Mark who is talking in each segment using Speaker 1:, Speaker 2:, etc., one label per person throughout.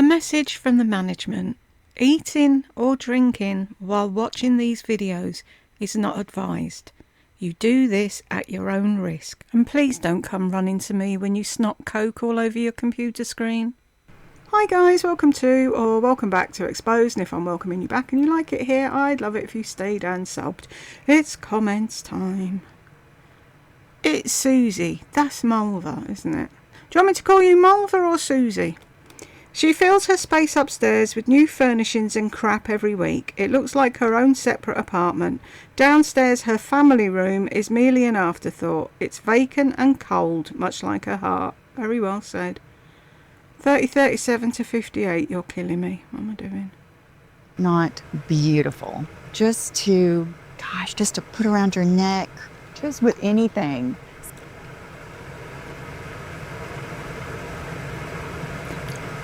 Speaker 1: message from the management: eating or drinking while watching these videos is not advised. You do this at your own risk. And please don't come running to me when you snot coke all over your computer screen. Hi guys, welcome back to Exposed, and if I'm welcoming you back and you like it here, I'd love it if you stayed and subbed. It's comments time. It's Susie. That's Mulva, isn't it? Do you want me to call you Mulva or Susie? She fills her space upstairs with new furnishings and crap every week. It looks like her own separate apartment. Downstairs, her family room is merely an afterthought. It's vacant and cold, much like her heart. Very well said. 37 to 58, you're killing me. What am I doing?
Speaker 2: Not beautiful. Just to put around your neck, just with anything.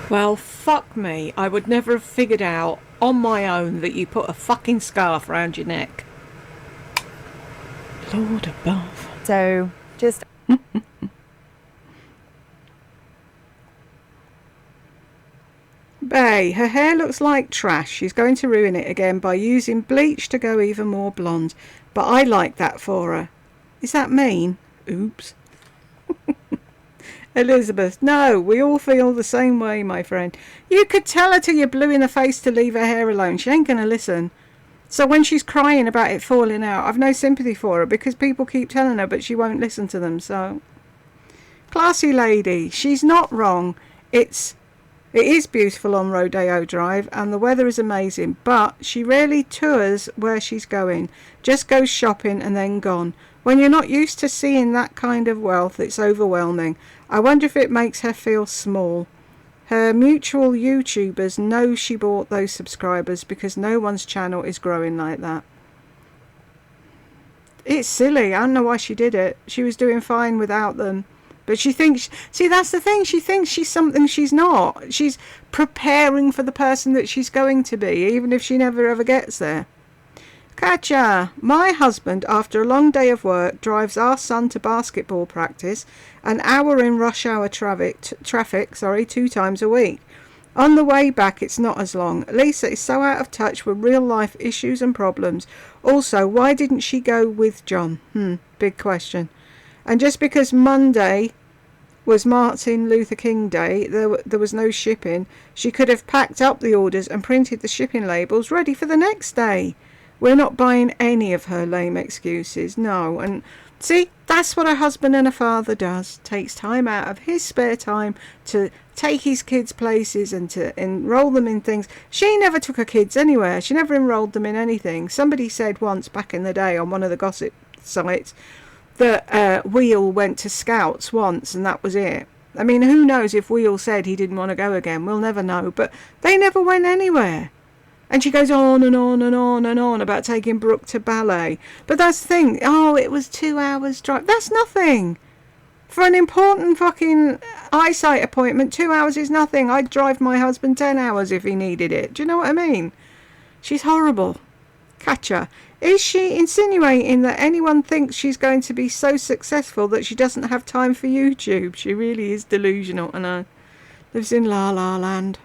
Speaker 1: Well, fuck me. I would never have figured out on my own that you put a fucking scarf around your neck. Lord above.
Speaker 2: So, just...
Speaker 1: Bae, her hair looks like trash. She's going to ruin it again by using bleach to go even more blonde. But I like that for her. Is that mean? Oops. Elizabeth, no, we all feel the same way, my friend. You could tell her till you're blue in the face to leave her hair alone. She ain't going to listen. So when she's crying about it falling out, I've no sympathy for her because people keep telling her, but she won't listen to them. So, classy lady, she's not wrong. It is beautiful on Rodeo Drive and the weather is amazing, but she rarely tours where she's going. Just goes shopping and then gone. When you're not used to seeing that kind of wealth, it's overwhelming. I wonder if it makes her feel small. Her mutual YouTubers know she bought those subscribers because no one's channel is growing like that. It's silly. I don't know why she did it. She was doing fine without them. But she thinks... See, that's the thing. She thinks she's something she's not. She's preparing for the person that she's going to be, even if she never ever gets there. Katja, my husband, after a long day of work, drives our son to basketball practice, an hour in rush hour traffic, 2 times a week. On the way back, it's not as long. Lisa is so out of touch with real life issues and problems. Also, why didn't she go with John? Big question. And just because Monday was Martin Luther King Day, there was no shipping, she could have packed up the orders and printed the shipping labels ready for the next day. We're not buying any of her lame excuses, no. And see, that's what a husband and a father does. Takes time out of his spare time to take his kids places and to enroll them in things. She never took her kids anywhere. She never enrolled them in anything. Somebody said once back in the day on one of the gossip sites that Wheel went to Scouts once and that was it. I mean, who knows if Wheel said he didn't want to go again. We'll never know. But they never went anywhere. And she goes on and on and on and on about taking Brooke to ballet. But that's the thing. Oh, it was 2 hours drive. That's nothing. For an important fucking eyesight appointment, 2 hours is nothing. I'd drive my husband 10 hours if he needed it. Do you know what I mean? She's horrible. Katja, is she insinuating that anyone thinks she's going to be so successful that she doesn't have time for YouTube? She really is delusional, and lives in La La Land.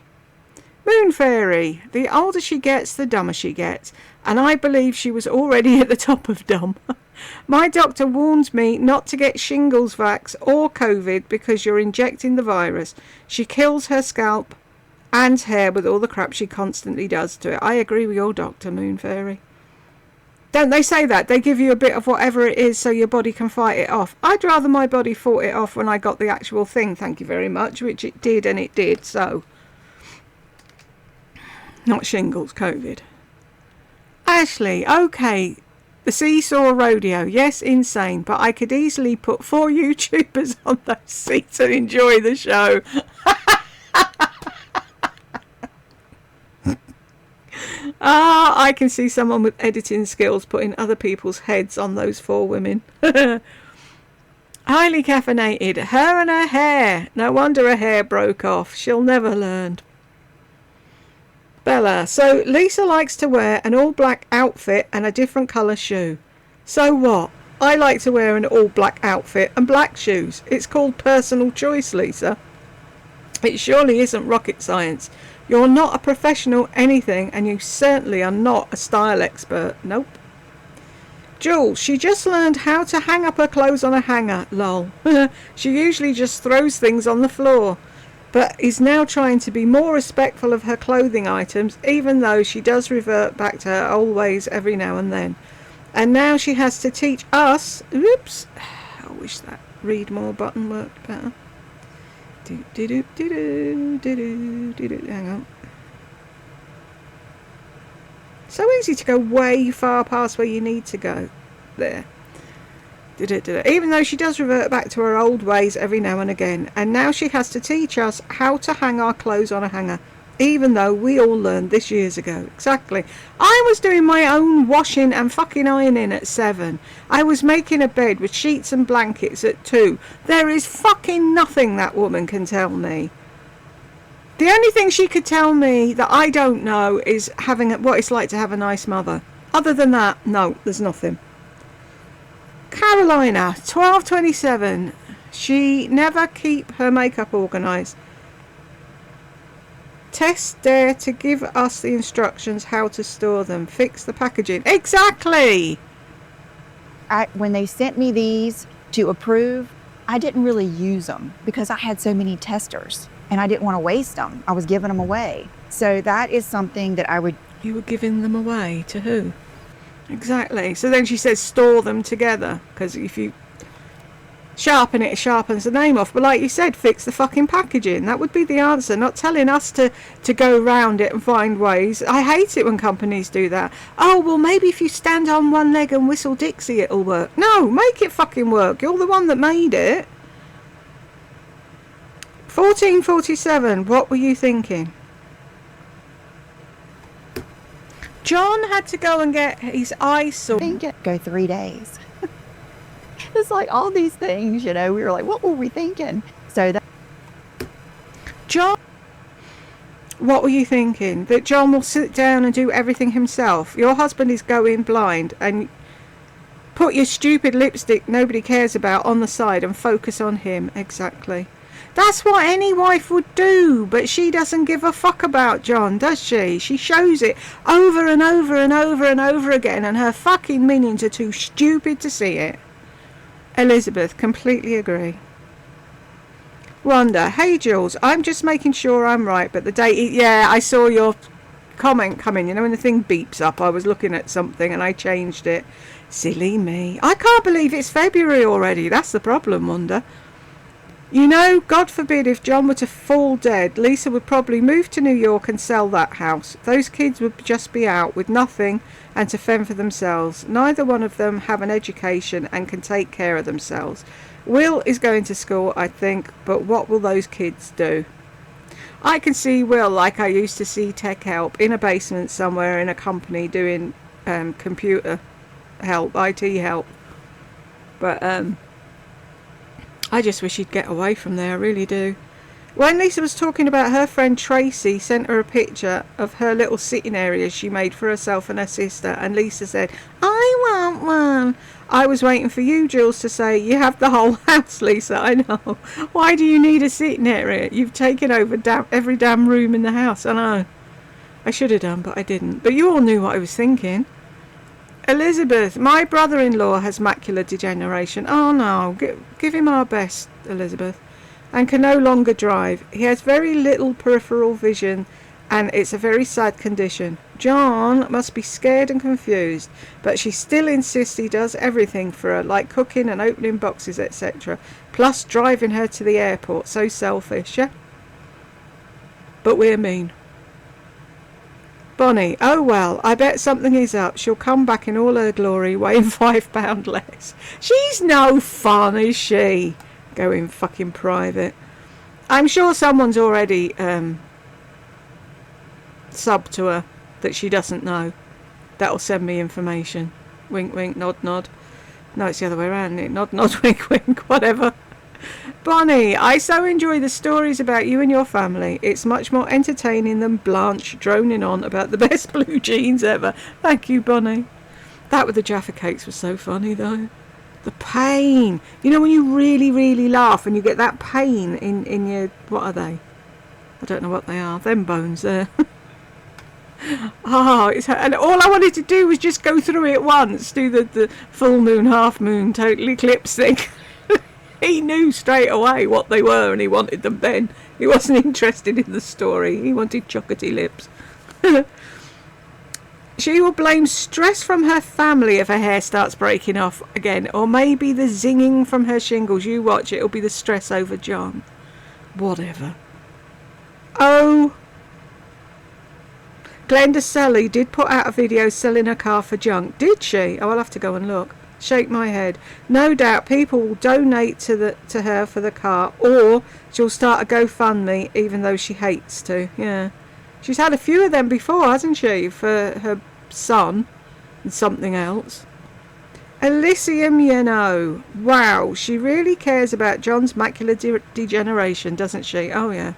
Speaker 1: Moon Fairy, the older she gets, the dumber she gets, and I believe she was already at the top of dumb. My doctor warned me not to get shingles vax or COVID because you're injecting the virus. She kills her scalp and hair with all the crap she constantly does to it. I agree with your doctor, Moon Fairy. Don't they say that? They give you a bit of whatever it is so your body can fight it off. I'd rather my body fought it off when I got the actual thing, thank you very much, which it did, and it did, so... Not shingles, COVID. Ashley, okay, the seesaw rodeo, yes, insane, but I could easily put 4 YouTubers on those seats and enjoy the show. I can see someone with editing skills putting other people's heads on those 4 women. Highly caffeinated, her and her hair. No wonder her hair broke off. She'll never learn. Bella, so Lisa likes to wear an all black outfit and a different colour shoe. So what? I like to wear an all black outfit and black shoes. It's called personal choice, Lisa. It surely isn't rocket science. You're not a professional anything, and you certainly are not a style expert. Nope. Jules, she just learned how to hang up her clothes on a hanger. Lol. She usually just throws things on the floor, but is now trying to be more respectful of her clothing items, even though she does revert back to her old ways every now and then. And now she has to teach us... Oops. I wish that read more button worked better. Hang on. So easy to go way far past where you need to go. There. Even though she does revert back to her old ways every now and again. And now she has to teach us how to hang our clothes on a hanger. Even though we all learned this years ago. Exactly. I was doing my own washing and fucking ironing at 7. I was making a bed with sheets and blankets at 2. There is fucking nothing that woman can tell me. The only thing she could tell me that I don't know is what it's like to have a nice mother. Other than that, no, there's nothing. Carolina, 1227. She never keep her makeup organised. Tess dare to give us the instructions how to store them. Fix the packaging. Exactly!
Speaker 2: When they sent me these to approve, I didn't really use them because I had so many testers and I didn't want to waste them. I was giving them away. So that is something that I would...
Speaker 1: You were giving them away to who? Exactly. So then she says store them together, because if you sharpen it sharpens the name off. But like you said, fix the fucking packaging. That would be the answer, not telling us to go round it and find ways. I hate it when companies do that. Oh, well, maybe if you stand on one leg and whistle Dixie it'll work. No, make it fucking work. You're the one that made it. 1447, what were you thinking? John had to go and get his eyes sorted.
Speaker 2: Go 3 days. It's like all these things, we were like, what were we thinking? So that...
Speaker 1: John, what were you thinking? That John will sit down and do everything himself? Your husband is going blind, and put your stupid lipstick nobody cares about on the side and focus on him. Exactly. That's what any wife would do, but she doesn't give a fuck about John, does she? She shows it over and over and over and over again, and her fucking minions are too stupid to see it. Elizabeth, completely agree. Wanda, hey Jules, I'm just making sure I'm right, but the date... Yeah, I saw your comment come in. When the thing beeps up, I was looking at something and I changed it. Silly me. I can't believe it's February already. That's the problem, Wanda. God forbid if John were to fall dead, Lisa would probably move to New York and sell that house. Those kids would just be out with nothing and to fend for themselves. Neither one of them have an education and can take care of themselves. Will is going to school, I think, but what will those kids do? I can see Will like I used to see tech help in a basement somewhere in a company doing computer help, IT help. But I just wish he'd get away from there, I really do. When Lisa was talking about her friend Tracy sent her a picture of her little sitting area she made for herself and her sister, and Lisa said, I want one. I was waiting for you, Jules, to say, you have the whole house, Lisa. I know. Why do you need a sitting area? You've taken over every damn room in the house. I know. I should have done, but I didn't. But you all knew what I was thinking. Elizabeth, my brother-in-law has macular degeneration. Oh no, give him our best, Elizabeth. And can no longer drive. He has very little peripheral vision, and it's a very sad condition. John must be scared and confused, but she still insists he does everything for her, like cooking and opening boxes, etc. Plus driving her to the airport. So selfish, yeah? But we're mean. Bonnie, oh well, I bet something is up. She'll come back in all her glory, weighing 5 pounds less. She's no fun, is she? Going fucking private. I'm sure someone's already subbed to her that she doesn't know. That'll send me information. Wink, wink, nod, nod. No, it's the other way around, isn't it? Nod, nod, wink, wink, whatever. Bonnie, I so enjoy the stories about you and your family. It's much more entertaining than Blanche droning on about the best blue jeans ever. Thank you, Bonnie. That with the Jaffa cakes was so funny, though. The pain. When you really, really laugh and you get that pain in your... What are they? I don't know what they are. Them bones there. Oh, and all I wanted to do was just go through it once, do the full moon, half moon, total eclipse thing. He knew straight away what they were and he wanted them then. He wasn't interested in the story. He wanted chocolatey lips. She will blame stress from her family if her hair starts breaking off again. Or maybe the zinging from her shingles. You watch, it'll be the stress over John. Whatever. Oh, Glenda Sully did put out a video selling her car for junk. Did she? Oh, I'll have to go and look. Shake my head. No doubt people will donate to her for the car, or she'll start a GoFundMe even though she hates to. Yeah. She's had a few of them before, hasn't she? For her son and something else. Elysium, you know. Wow, she really cares about John's macular degeneration, doesn't she? Oh, yeah.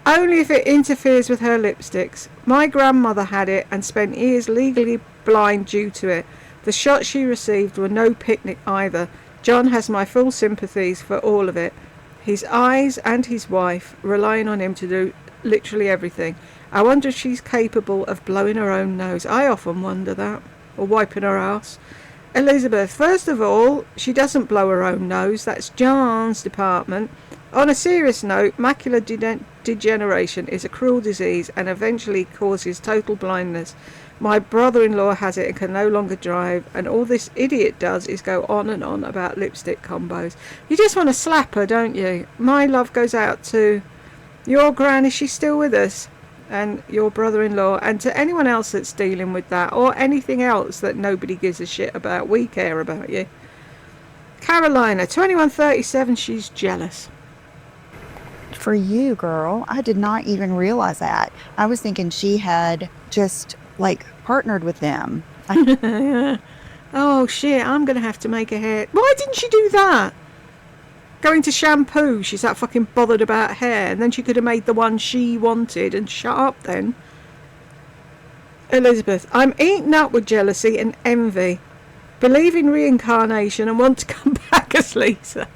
Speaker 1: Only if it interferes with her lipsticks. My grandmother had it and spent years legally blind due to it. The shots she received were no picnic either. John has my full sympathies for all of it. His eyes and his wife relying on him to do literally everything. I wonder if she's capable of blowing her own nose. I often wonder that. Or wiping her ass. Elizabeth, first of all, she doesn't blow her own nose. That's John's department. On a serious note, macular degeneration is a cruel disease and eventually causes total blindness. My brother-in-law has it and can no longer drive, and all this idiot does is go on and on about lipstick combos. You just want to slap her, don't you? My love goes out to your gran, is she still with us? And your brother-in-law, and to anyone else that's dealing with that, or anything else that nobody gives a shit about. We care about you. Carolina, 2137, she's jealous.
Speaker 2: For you, girl, I did not even realize that. I was thinking she had just, like, partnered with them.
Speaker 1: Yeah. Oh, shit, I'm going to have to make a hair. Why didn't she do that? Going to shampoo, she's that fucking bothered about hair. And then she could have made the one she wanted and shut up then. Elizabeth, I'm eaten up with jealousy and envy. Believe in reincarnation and want to come back as Lisa.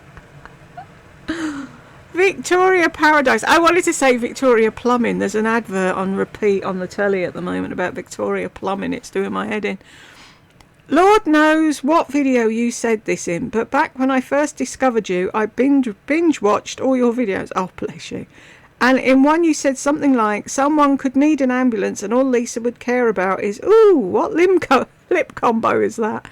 Speaker 1: Victoria Paradise. I wanted to say Victoria Plumbing. There's an advert on repeat on the telly at the moment about Victoria Plumbing. It's doing my head in. Lord knows what video you said this in, but back when I first discovered you, I binge watched all your videos. Oh, bless you. And in one you said something like, someone could need an ambulance and all Lisa would care about is, ooh, what lip combo is that?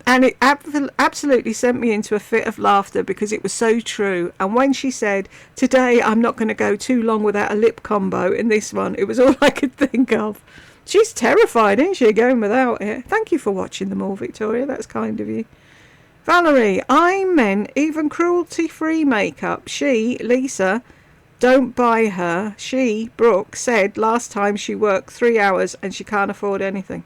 Speaker 1: And it absolutely sent me into a fit of laughter because it was so true. And when she said, today I'm not going to go too long without a lip combo in this one, it was all I could think of. She's terrified, isn't she, going without it? Thank you for watching them all, Victoria. That's kind of you. Valerie, I meant even cruelty-free makeup. She, Lisa, don't buy her. She, Brooke, said last time she worked 3 hours and she can't afford anything.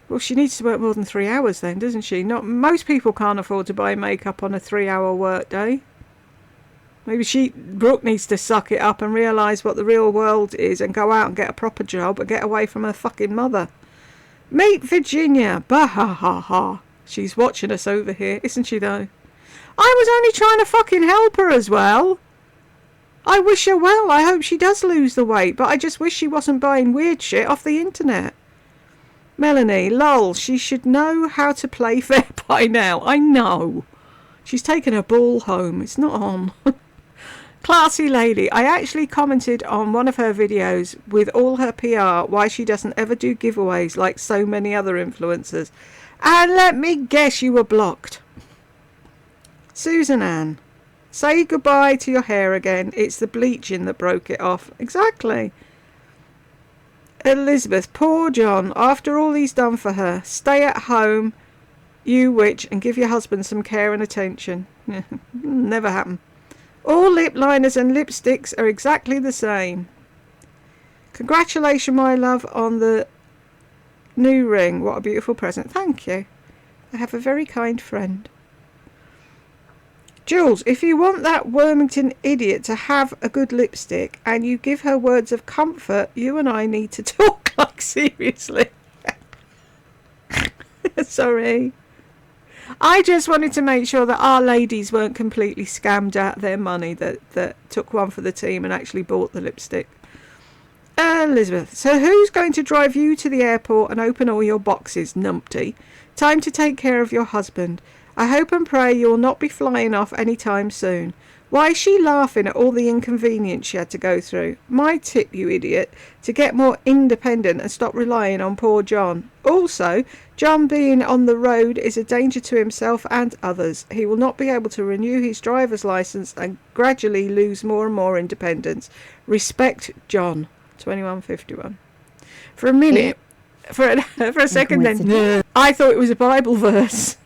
Speaker 1: Well, she needs to work more than 3 hours then, doesn't she? Not most people can't afford to buy makeup on a 3-hour work day. Maybe Brooke needs to suck it up and realise what the real world is and go out and get a proper job and get away from her fucking mother. Meet Virginia. Bah ha ha ha. She's watching us over here, isn't she though? I was only trying to fucking help her as well. I wish her well. I hope she does lose the weight, but I just wish she wasn't buying weird shit off the internet. Melanie, lol, she should know how to play fair by now. I know. She's taken her ball home. It's not on. Classy lady. I actually commented on one of her videos with all her PR why she doesn't ever do giveaways like so many other influencers. And let me guess you were blocked. Susan Ann. Say goodbye to your hair again. It's the bleaching that broke it off. Exactly. Elizabeth, poor John, after all he's done for her. Stay at home, you witch, and give your husband some care and attention. Never happen. All lip liners and lipsticks are exactly the same. Congratulations, my love, on the new ring. What a beautiful present. Thank you. I have a very kind friend. Jules, if you want that Wormington idiot to have a good lipstick and you give her words of comfort, you and I need to talk, like, seriously. Sorry. I just wanted to make sure that our ladies weren't completely scammed out of their money, that took one for the team and actually bought the lipstick. Elizabeth, so who's going to drive you to the airport and open all your boxes, numpty? Time to take care of your husband. I hope and pray you'll not be flying off any time soon. Why is she laughing at all the inconvenience she had to go through? My tip, you idiot, to get more independent and stop relying on poor John. Also, John being on the road is a danger to himself and others. He will not be able to renew his driver's license and gradually lose more and more independence. Respect, John. 2151. For a minute, for a second then, I thought it was a Bible verse.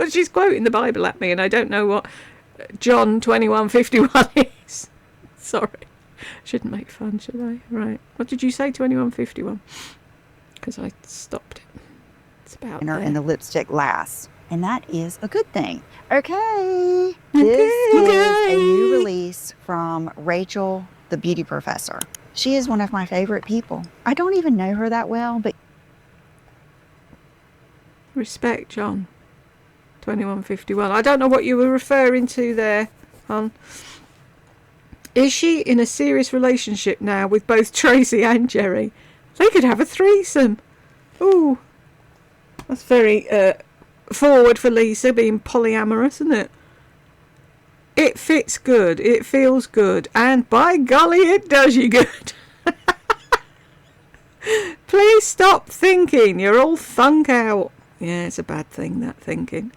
Speaker 1: She's quoting the Bible at me and I don't know what John 2151 is. Sorry. Shouldn't make fun, should I? Right. What did you say, 2151? Because I stopped it. It's about there.
Speaker 2: And the lipstick lasts. And that is a good thing. Okay. This is a new release from Rachel, the beauty professor. She is one of my favorite people. I don't even know her that well, but...
Speaker 1: Respect, John. 2151. I don't know what you were referring to there, hon. Is she in a serious relationship now with both Tracy and Jerry? They could have a threesome. Ooh. That's very forward for Lisa, being polyamorous, isn't it? It fits good. It feels good. And by golly, it does you good. Please stop thinking. You're all thunk out. Yeah, it's a bad thing, that thinking.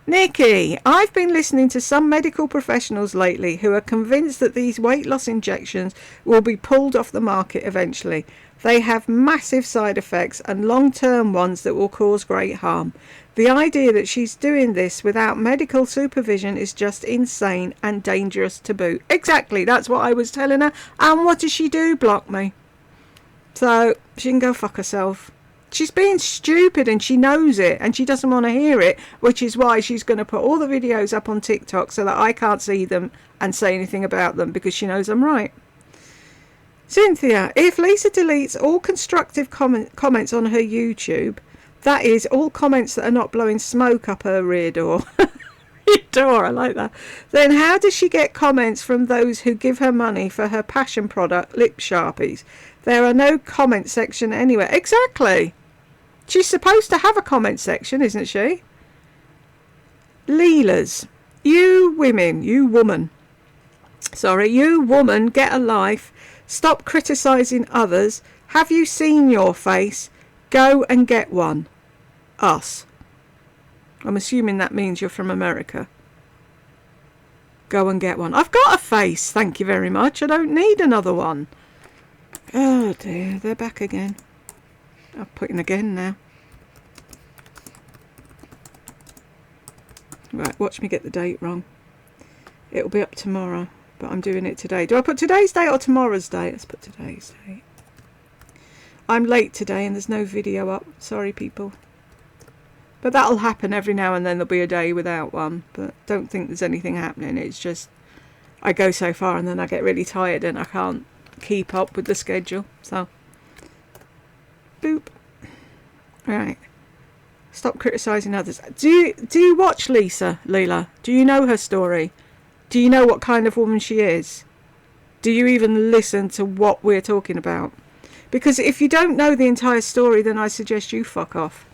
Speaker 1: Nikki, I've been listening to some medical professionals lately who are convinced that these weight loss injections will be pulled off the market eventually. They have massive side effects and long-term ones that will cause great harm. The idea that she's doing this without medical supervision is just insane and dangerous to boot. Exactly, that's what I was telling her. And what does she do? Block me. So she can go fuck herself. She's being stupid and she knows it and she doesn't want to hear it, which is why she's going to put all the videos up on TikTok so that I can't see them and say anything about them, because she knows I'm right. Cynthia, if Lisa deletes all constructive comments on her YouTube, that is, all comments that are not blowing smoke up her rear door. Door, I like that. Then how does she get comments from those who give her money for her passion product, lip sharpies? There are no comment section anywhere. Exactly. She's supposed to have a comment section, isn't she? Leela's. You woman, you woman, get a life. Stop criticising others. Have you seen your face? Go and get one. Us. I'm assuming that means you're from America. Go and get one. I've got a face, thank you very much. I don't need another one. Oh dear, they're back again. I'm putting again now. Right, watch me get the date wrong. It'll be up tomorrow, but I'm doing it today. Do I put today's date or tomorrow's date? Let's put today's date. I'm late today and there's no video up. Sorry, people. But that'll happen every now and then. There'll be a day without one. But don't think there's anything happening. It's just I go so far and then I get really tired and I can't keep up with the schedule. So, boop. Right. Stop criticising others. Do you watch Lisa, Leela? Do you know her story? Do you know what kind of woman she is? Do you even listen to what we're talking about? Because if you don't know the entire story, then I suggest you fuck off.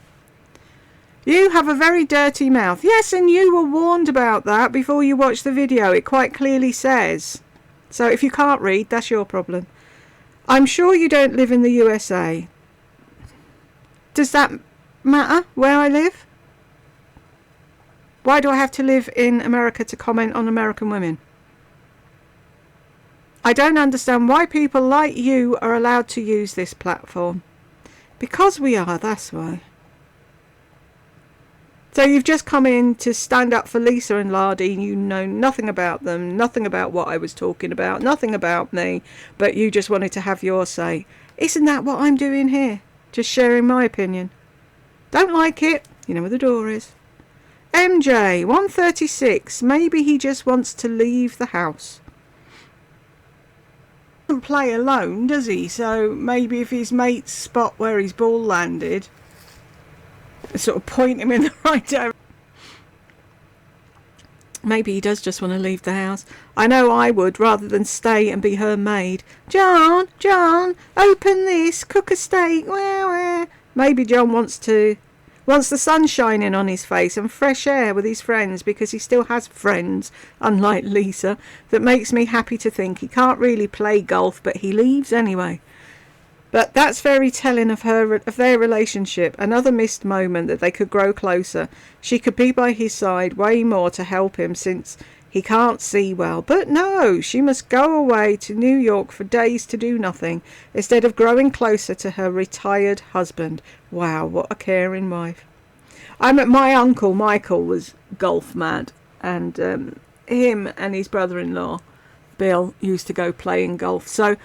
Speaker 1: You have a very dirty mouth. Yes, and you were warned about that before you watched the video. It quite clearly says. So if you can't read, that's your problem. I'm sure you don't live in the USA. Does that matter where I live? Why do I have to live in America to comment on American women? I don't understand why people like you are allowed to use this platform. Because we are, that's why. So you've just come in to stand up for Lisa and Lardy. You know nothing about them, nothing about what I was talking about, nothing about me, but you just wanted to have your say. Isn't that what I'm doing here? Just sharing my opinion. Don't like it? You know where the door is. MJ, 136. Maybe he just wants to leave the house. Doesn't play alone, does he? So maybe if his mates spot where his ball landed, sort of point him in the right direction. Maybe he does just want to leave the house. I know I would, rather than stay and be her maid. John, John, open this, cook a steak. Wah, wah. Maybe John wants the sun shining on his face and fresh air with his friends, because he still has friends, unlike Lisa. That makes me happy to think he can't really play golf, but he leaves anyway. But that's very telling of their relationship. Another missed moment that they could grow closer. She could be by his side way more to help him, since he can't see well. But no, she must go away to New York for days to do nothing, instead of growing closer to her retired husband. Wow, what a caring wife. My uncle Michael was golf mad, and him and his brother-in-law Bill used to go playing golf. So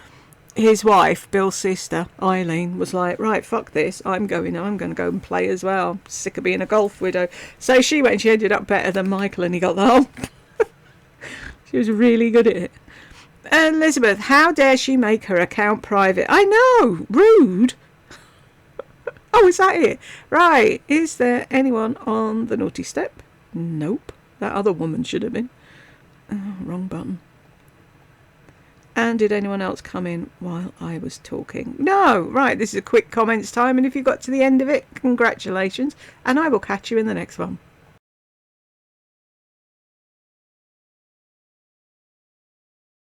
Speaker 1: his wife, Bill's sister, Eileen, was like, right, fuck this, I'm going to go and play as well. I'm sick of being a golf widow. So she went, she ended up better than Michael, and he got the hump. She was really good at it. Elizabeth, how dare she make her account private? I know, rude. Oh, is that it? Right, is there anyone on the naughty step? Nope, that other woman should have been. Oh, wrong button. And did anyone else come in while I was talking? No. Right, this is a quick comments time, and if you got to the end of it, congratulations, and I will catch you in the next one.